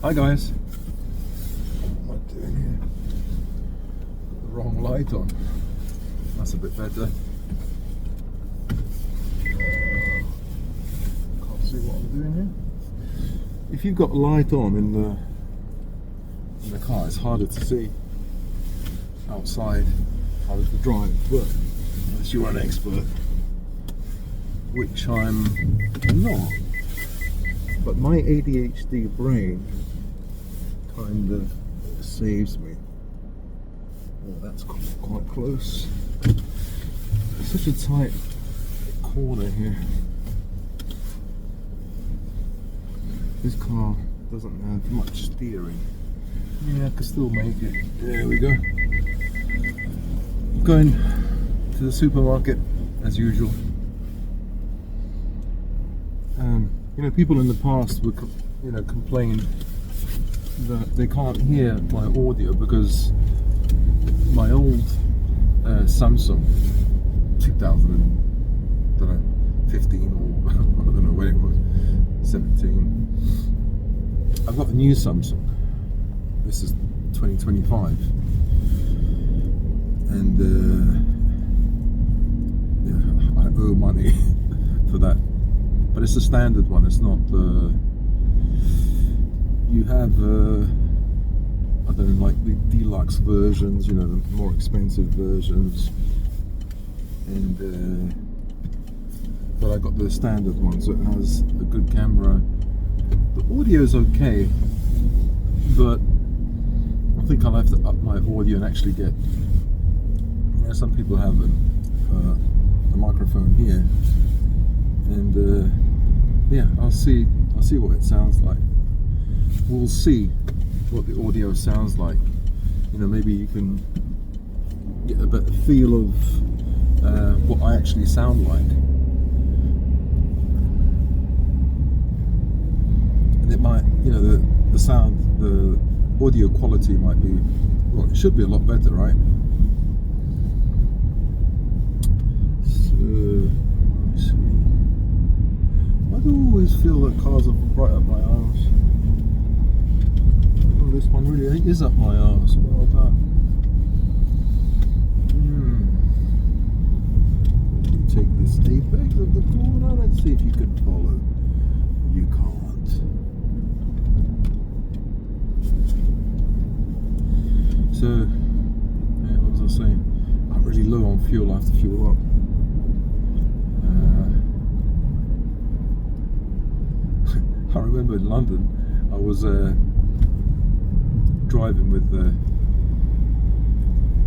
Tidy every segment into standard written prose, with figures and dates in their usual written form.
Hi guys. What am I doing here? Got the wrong light on. That's a bit better. Can't see what I'm doing here. If you've got a light on in the car, it's harder to see outside, harder to drive. But unless you're an expert, which I'm not. But my ADHD brain kind of saves me. Oh, that's quite close. It's such a tight corner here. This car doesn't have much steering. Yeah, I can still make it. There we go. Going to the supermarket as usual. You know, people in the past would, complain that they can't hear my audio because my old Samsung 2015 or I don't know when it was, 17. I've got the new Samsung. This is 2025, and I owe money for that. But it's a standard one. It's not the. You have I don't know, like the deluxe versions, the more expensive versions, and but I got the standard one, so it has a good camera. The audio is okay, but I think I'll have to up my audio and actually get. Some people have a microphone here. And yeah, I'll see what it sounds like. We'll see what the audio sounds like. Maybe you can get a better feel of what I actually sound like. And it might, the sound, the audio quality might be, well, it should be a lot better, right? So, let's see. I do always feel that cars are right up my arse. Oh, this one really is up my arse. Well done. You take this apex of the corner. Let's see if you can follow. You can't. So, yeah, what was I saying? I'm really low on fuel. I have to fuel up. I remember in London, I was driving with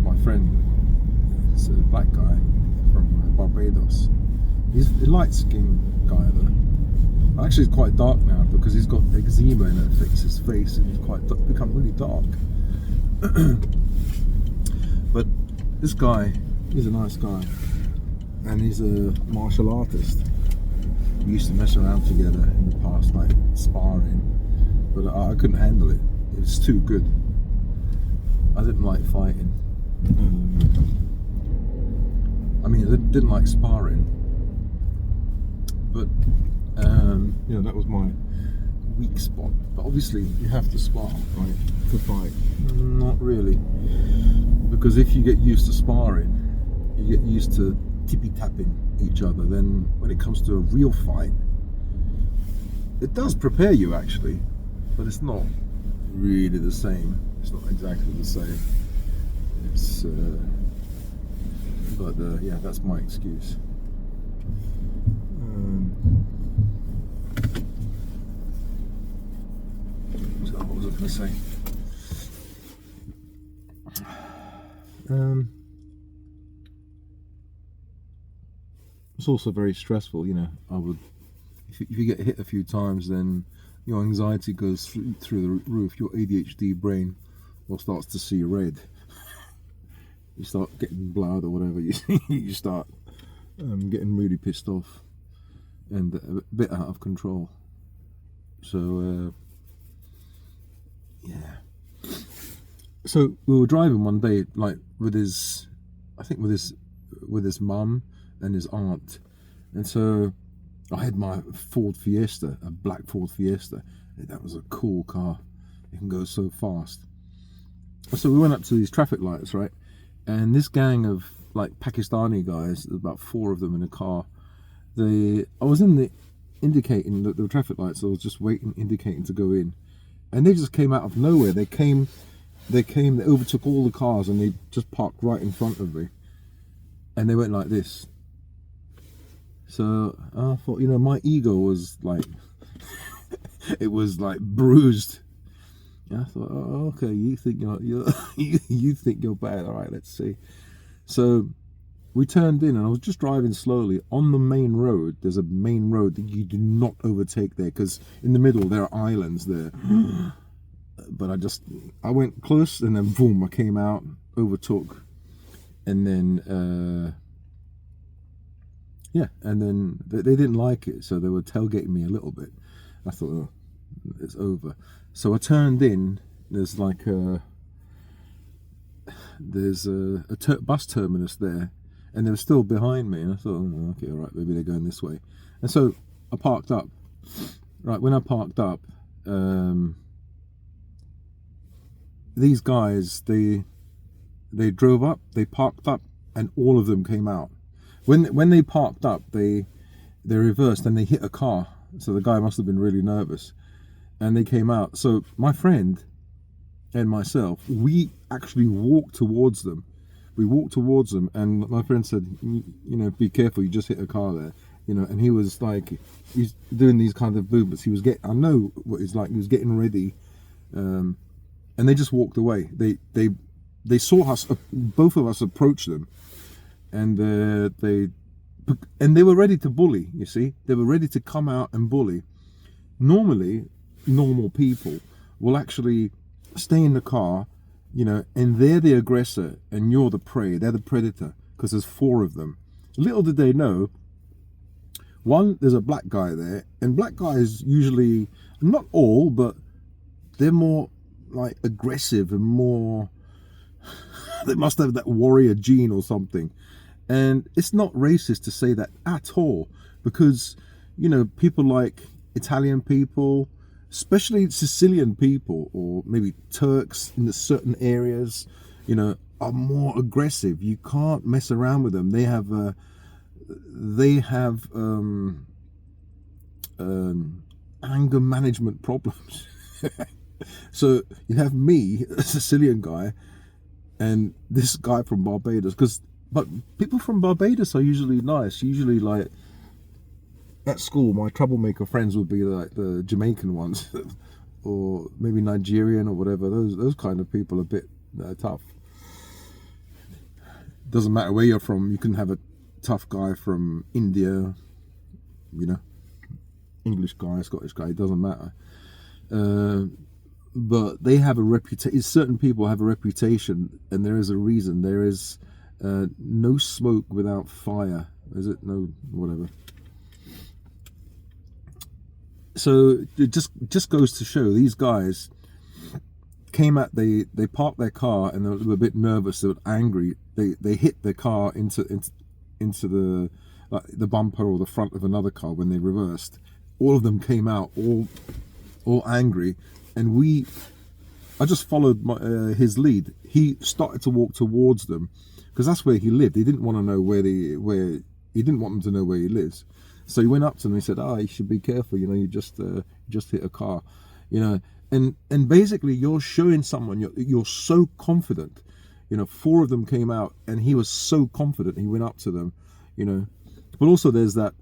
my friend, this black guy from Barbados. He's a light-skinned guy though. Actually, he's quite dark now because he's got eczema and it affects his face, and he's become really dark. But this guy, he's a nice guy, and he's a martial artist. We used to mess around together in the past, like sparring, but I couldn't handle it. It was too good. I didn't like fighting. I mean, I didn't like sparring, but that was my weak spot. But obviously, you have to spar, right, to fight. Not really, because if you get used to sparring, you get used to tippy-tapping each other. Then when it comes to a real fight, it does prepare you actually, but it's not really the same. It's not exactly the same. It's yeah, that's my excuse. So what was I going to say? It's also very stressful, I would, if you get hit a few times, then your anxiety goes through the roof. Your ADHD brain will starts to see red. You start getting blood or whatever. You start getting really pissed off and a bit out of control. So yeah. So we were driving one day, like with his mum and his aunt, and so I had my Ford Fiesta, a black Ford Fiesta. That was a cool car, it can go so fast. So we went up to these traffic lights, right? And this gang of like Pakistani guys, there's about 4 of them in a car. I was in the indicating the traffic lights. So I was just waiting, indicating to go in, and they just came out of nowhere. They overtook all the cars, and they just parked right in front of me, and they went like this. So I thought, my ego was like, it was like bruised. And I thought, oh, okay, you think you're you think you're bad. All right, let's see. So we turned in, and I was just driving slowly on the main road. There's a main road that you do not overtake there, because in the middle there are islands there. But I went close, and then boom, I came out, overtook, and then and then they didn't like it, so they were tailgating me a little bit. I thought, oh, it's over. So I turned in. There's like a bus terminus there, and they were still behind me. And I thought, oh, okay, all right, maybe they're going this way. And so I parked up. Right, when I parked up, these guys, they drove up, they parked up, and all of them came out. When they parked up, they reversed and they hit a car. So the guy must have been really nervous, and they came out. So my friend and myself, we actually walked towards them. We walked towards them, and my friend said, be careful, you just hit a car there. And he was like, he's doing these kind of movements. I know what he's like. He was getting ready, and they just walked away. They saw us, both of us approach them, and they were ready to bully. You see, they were ready to come out and bully. Normally, normal people will actually stay in the car, and they're the aggressor, and you're the prey. They're the predator, because there's 4 of them. Little did they know, there's a black guy there, and black guys usually, not all, but they're more like aggressive and more, they must have that warrior gene or something. And it's not racist to say that at all, because people like Italian people, especially Sicilian people, or maybe Turks in certain areas, are more aggressive. You can't mess around with them. They have anger management problems. So you have me, a Sicilian guy, and this guy from Barbados, but people from Barbados are usually nice. Usually, like, at school, my troublemaker friends would be like the Jamaican ones, or maybe Nigerian or whatever. Those kind of people are a bit tough. Doesn't matter where you're from. You can have a tough guy from India, English guy, Scottish guy. It doesn't matter. But they have a reputation. Certain people have a reputation, and there is a reason. There is no smoke without fire. Is it? No, whatever. So it just goes to show, these guys came out. They parked their car, and they were a bit nervous. They were angry. They hit their car into the bumper or the front of another car when they reversed. All of them came out all angry, and I just followed his lead. He started to walk towards them, because that's where he lived. He didn't want to know he didn't want them to know where he lives. So he went up to them and he said, you should be careful, you just hit a car, and basically you're showing someone you're so confident. 4 of them came out, and he was so confident, he went up to them, but also there's that,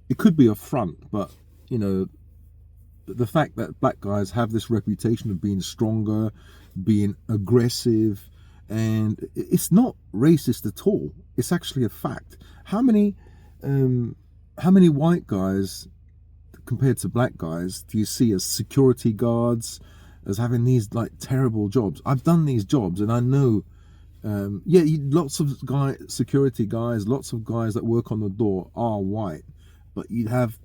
it could be a front, but the fact that black guys have this reputation of being stronger, being aggressive, and it's not racist at all. It's actually a fact. How many white guys compared to black guys do you see as security guards, as having these like terrible jobs? I've done these jobs, and I know, lots of security guys, lots of guys that work on the door are white, but you have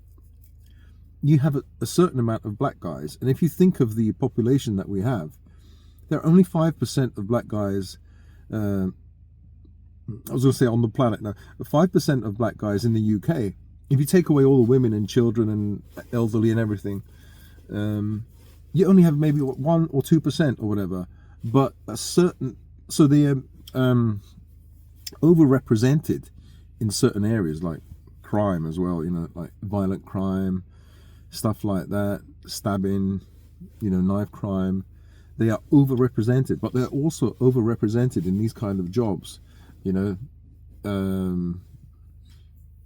a certain amount of black guys. And if you think of the population that we have, there are only 5% of black guys, I was going to say on the planet now, 5% of black guys in the UK. If you take away all the women and children and elderly and everything, you only have maybe 1 or 2% or whatever, but a certain, so they're overrepresented in certain areas like crime as well, like violent crime, stuff like that, stabbing, knife crime. They are overrepresented, but they're also overrepresented in these kind of jobs,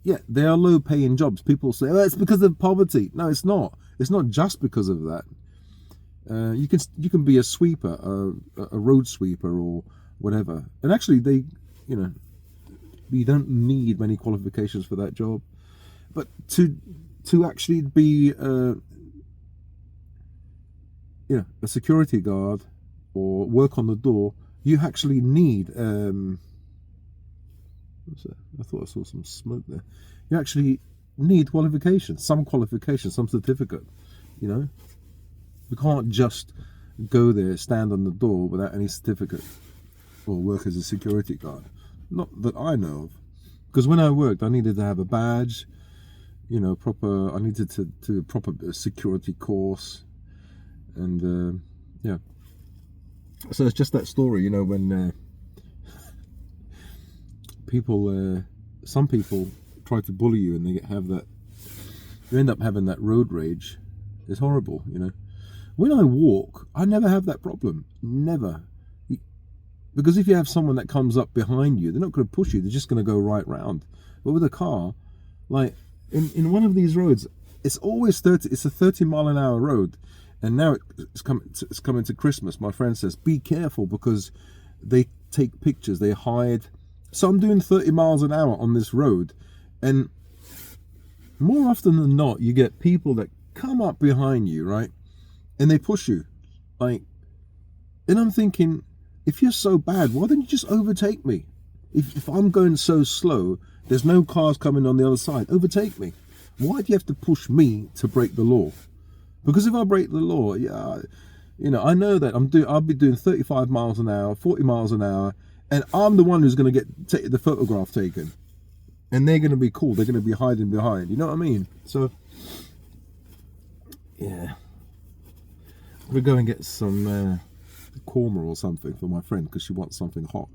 yeah, they are low paying jobs. People say, oh, it's because of poverty. No, it's not. It's not just because of that. You can be a sweeper, a road sweeper or whatever. And actually you don't need many qualifications for that job. But to actually be a security guard or work on the door, you actually need I thought I saw some smoke there. You actually need qualifications, some certificate. You can't just go there, stand on the door without any certificate or work as a security guard. Not that I know of. Because when I worked, I needed to have a badge, I needed to do a proper security course. And yeah. So it's just that story, when some people try to bully you and you end up having that road rage. It's horrible, When I walk, I never have that problem. Never. Because if you have someone that comes up behind you, they're not going to push you. They're just going to go right round. But with a car, like in one of these roads, it's always 30. It's a 30-mile-an-hour road. And now it's coming to Christmas. My friend says, be careful because they take pictures. They hide. So I'm doing 30 miles an hour on this road. And more often than not, you get people that come up behind you, right? And they push you. And I'm thinking, if you're so bad, why don't you just overtake me? If I'm going so slow, there's no cars coming on the other side, overtake me. Why do you have to push me to break the law? Because if I break the law, I know that I'll be doing 35 miles an hour, 40 miles an hour, and I'm the one who's going to get the photograph taken. And they're going to be cool. They're going to be hiding behind. You know what I mean? So, yeah. We'll go and get some korma or something for my friend because she wants something hot.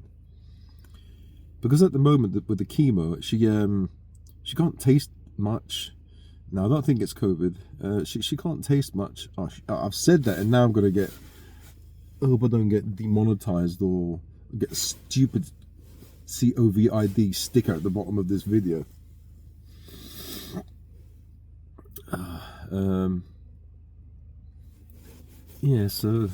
Because at the moment with the chemo, she can't taste much. No, I don't think it's COVID. She can't taste much. I've said that, and now I'm going to I hope I don't get demonetized or get a stupid COVID sticker at the bottom of this video. Yeah, so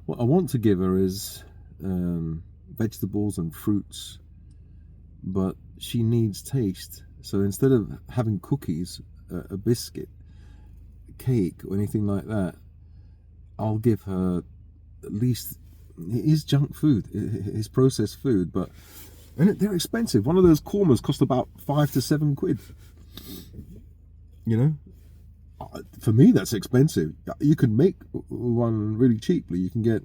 what I want to give her is vegetables and fruits, but she needs taste. So instead of having cookies, a biscuit, cake, or anything like that, I'll give her at least, it is junk food, it is processed food, and they're expensive. One of those kormas cost about 5 to 7 quid. For me, that's expensive. You can make one really cheaply. You can get,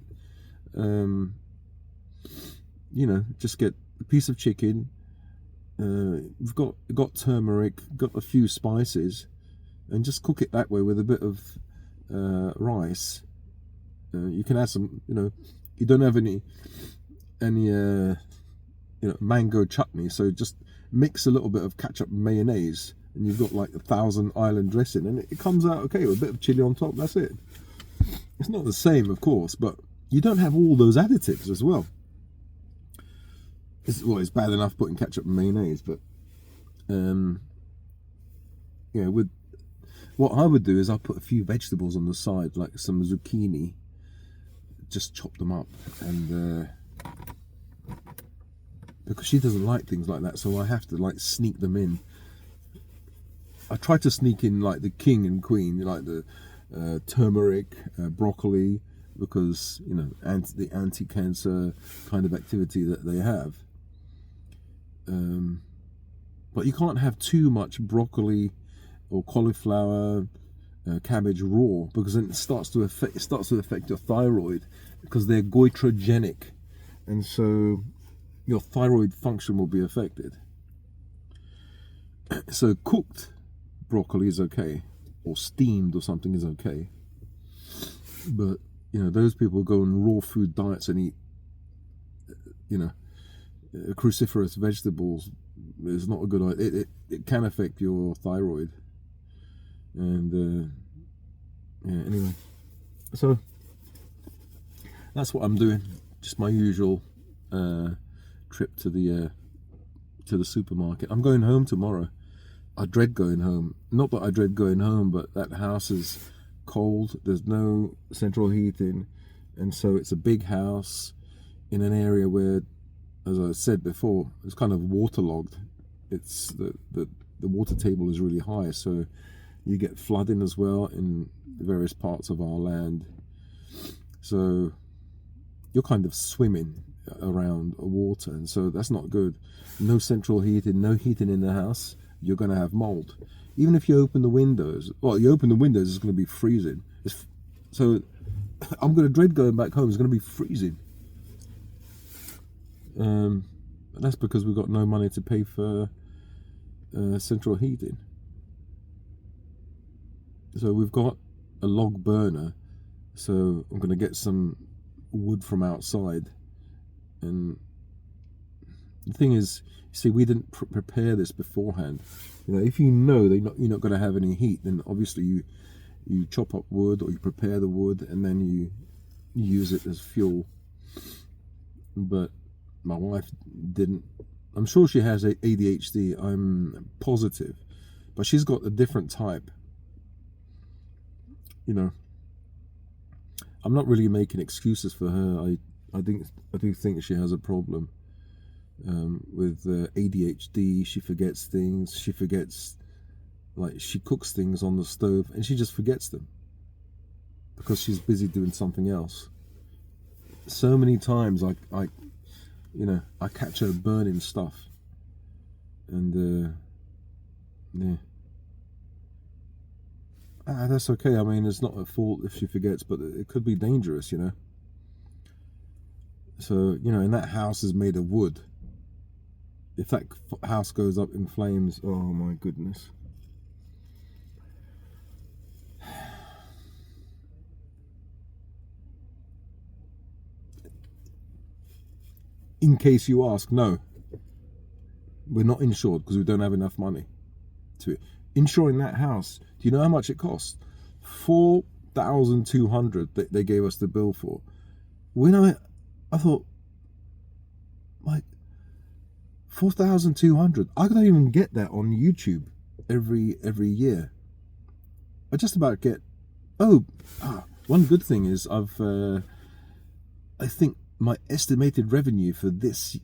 just get a piece of chicken. We've got turmeric, got a few spices, and just cook it that way with a bit of rice. You can add some, you don't have any mango chutney, so just mix a little bit of ketchup and mayonnaise, and you've got like 1,000 Island dressing, and it comes out okay with a bit of chili on top. That's it. It's not the same, of course, but you don't have all those additives as well. It's bad enough putting ketchup and mayonnaise, but with what I would do is I'll put a few vegetables on the side, like some zucchini, just chop them up, and because she doesn't like things like that, so I have to like sneak them in. I try to sneak in like the king and queen, like the turmeric, broccoli, because the anti-cancer kind of activity that they have. But you can't have too much broccoli or cauliflower, cabbage raw, because then it starts to affect your thyroid, because they're goitrogenic, and so your thyroid function will be affected. So cooked broccoli is okay, or steamed or something is okay. But those people go on raw food diets and eat cruciferous vegetables is not a good idea. It can affect your thyroid. And anyway, so that's what I'm doing. Just my usual trip to the supermarket. I'm going home tomorrow. I dread going home. Not that I dread going home, but that house is cold. There's no central heating, and so it's a big house in an area where, as I said before, it's kind of waterlogged. It's the water table is really high, so you get flooding as well in various parts of our land. So you're kind of swimming around water, and so that's not good. No central heating, no heating in the house. You're going to have mold. Even if you open the windows, you open the windows, it's going to be freezing. So I'm going to dread going back home. It's going to be freezing. That's because we've got no money to pay for central heating. So we've got a log burner. So I'm going to get some wood from outside. And the thing is, see, we didn't prepare this beforehand. If you know you're not going to have any heat, then obviously you chop up wood, or you prepare the wood and then you use it as fuel. But my wife didn't. I'm sure she has ADHD. I'm positive, but she's got a different type. I'm not really making excuses for her. I do think she has a problem with ADHD. She forgets things. She forgets, she cooks things on the stove and she just forgets them because she's busy doing something else. So many times I catch her burning stuff, and yeah. That's okay. I mean, it's not her fault if she forgets, but it could be dangerous, So, and that house is made of wood. If that house goes up in flames, oh my goodness. In case you ask, no, we're not insured because we don't have enough money to insuring that house. Do you know how much it costs? $4,200 that they gave us the bill for. When I thought, $4,200. I don't even get that on YouTube every year. I just about get. One good thing is I think my estimated revenue for this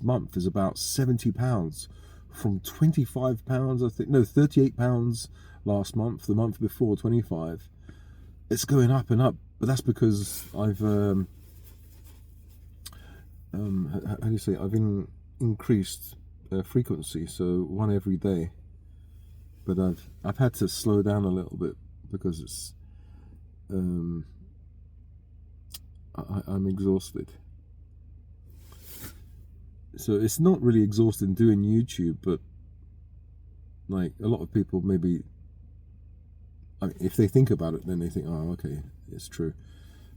month is about £70 from £25. I think £38 last month. The month before, 25. It's going up and up, but that's because I've how do you say? I've increased frequency, so one every day. But I've had to slow down a little bit because it's I'm exhausted. So it's not really exhausting doing YouTube, but a lot of people maybe, if they think about it, then they think, oh, okay, it's true.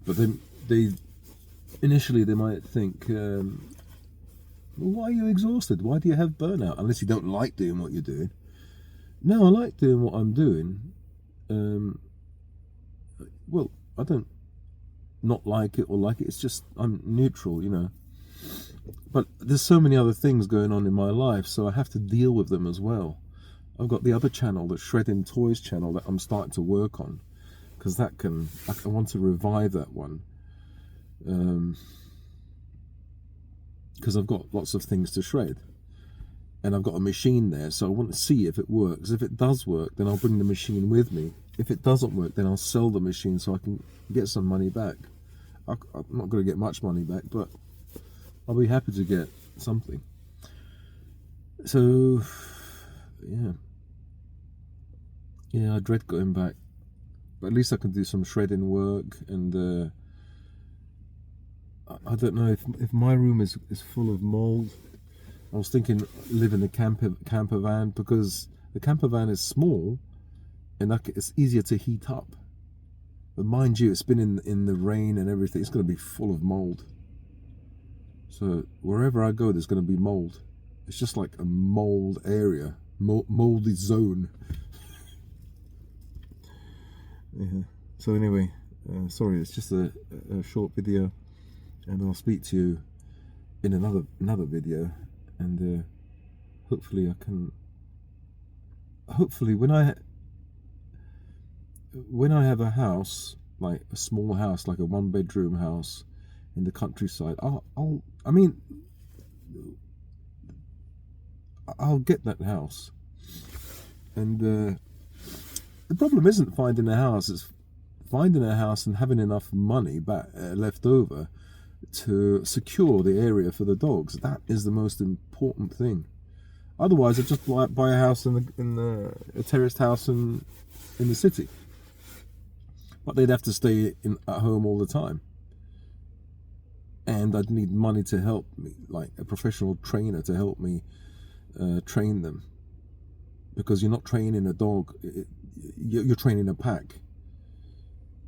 But then initially they might think, why are you exhausted? Why do you have burnout? Unless you don't like doing what you're doing. No, I like doing what I'm doing. Well, I don't not like it or like it. It's just I'm neutral, But there's so many other things going on in my life, so I have to deal with them as well. I've got the other channel, the Shredding Toys channel, that I'm starting to work on, because I want to revive that one. Because I've got lots of things to shred, and I've got a machine there, so I want to see if it works. If it does work, then I'll bring the machine with me. If it doesn't work, then I'll sell the machine so I can get some money back. I'm not going to get much money back, but I'll be happy to get something. So yeah, I dread going back, but at least I can do some shredding work. And I don't know if my room is full of mold. I was thinking live in a camper van, because the camper van is small, and it's easier to heat up. But mind you, it's been in the rain and everything. It's going to be full of mold. So wherever I go, there's going to be mold. It's just like a mold area, moldy zone. Yeah. So anyway, sorry, it's just a short video, and I'll speak to you in another video, and hopefully I can. Hopefully, when I have a house, like a small house, like a 1-bedroom house in the countryside, I'll get that house. And the problem isn't finding a house; it's finding a house and having enough money left over to secure the area for the dogs. That is the most important thing. Otherwise, I just buy a house a terraced house in the city. But they'd have to stay at home all the time, and I'd need money to help me, like a professional trainer to help me train them, because you're not training a dog, you're training a pack,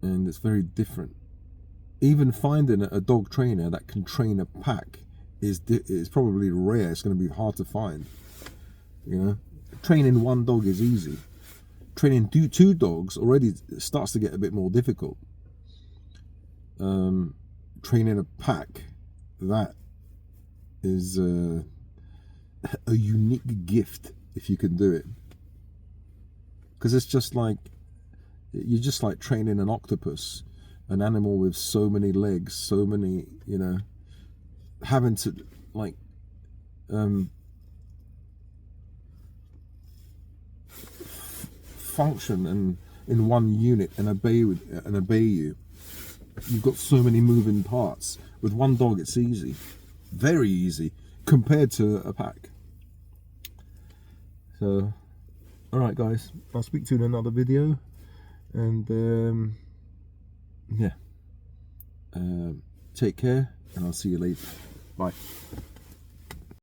and it's very different. Even finding a dog trainer that can train a pack is probably rare. It's going to be hard to find. You know, training one dog is easy. Training two dogs already starts to get a bit more difficult. Training a pack, that is a unique gift if you can do it, because it's just like you're just like training an octopus, an animal with so many legs, so many, you know, having to like function and in one unit and obey you. You've got so many moving parts. With one dog, it's easy, very easy, compared to a pack. So, all right, guys, I'll speak to you in another video, and yeah, take care, and I'll see you later. Bye.